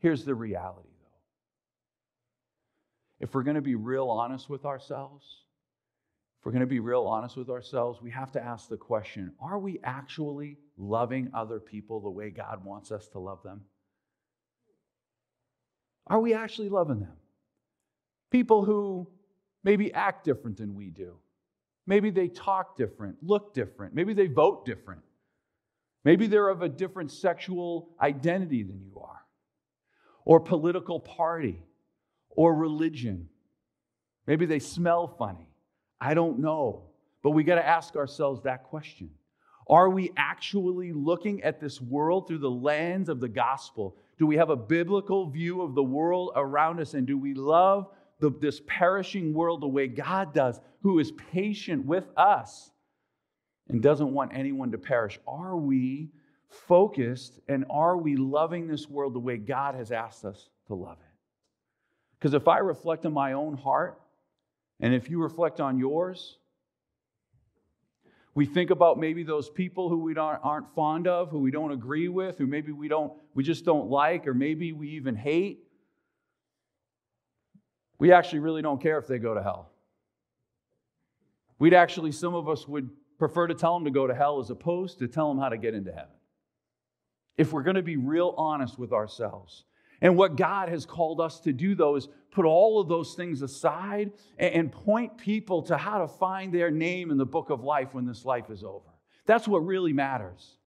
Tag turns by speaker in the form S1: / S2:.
S1: Here's the reality, though. If we're going to be real honest with ourselves, we have to ask the question, are we actually loving other people the way God wants us to love them? Are we actually loving them? People who maybe act different than we do. Maybe they talk different, look different. Maybe they vote different. Maybe they're of a different sexual identity than you are, or political party, or religion. Maybe they smell funny. I don't know. But we got to ask ourselves that question. Are we actually looking at this world through the lens of the gospel? Do we have a biblical view of the world around us? And do we love this perishing world the way God does, who is patient with us and doesn't want anyone to perish? Are we focused and are we loving this world the way God has asked us to love it? Because if I reflect on my own heart, and if you reflect on yours, we think about maybe those people who we aren't fond of, who we don't agree with, who maybe we just don't like, or maybe we even hate. We actually really don't care if they go to hell. Some of us would prefer to tell them to go to hell as opposed to tell them how to get into heaven. If we're going to be real honest with ourselves. And what God has called us to do, though, is put all of those things aside and point people to how to find their name in the book of life when this life is over. That's what really matters.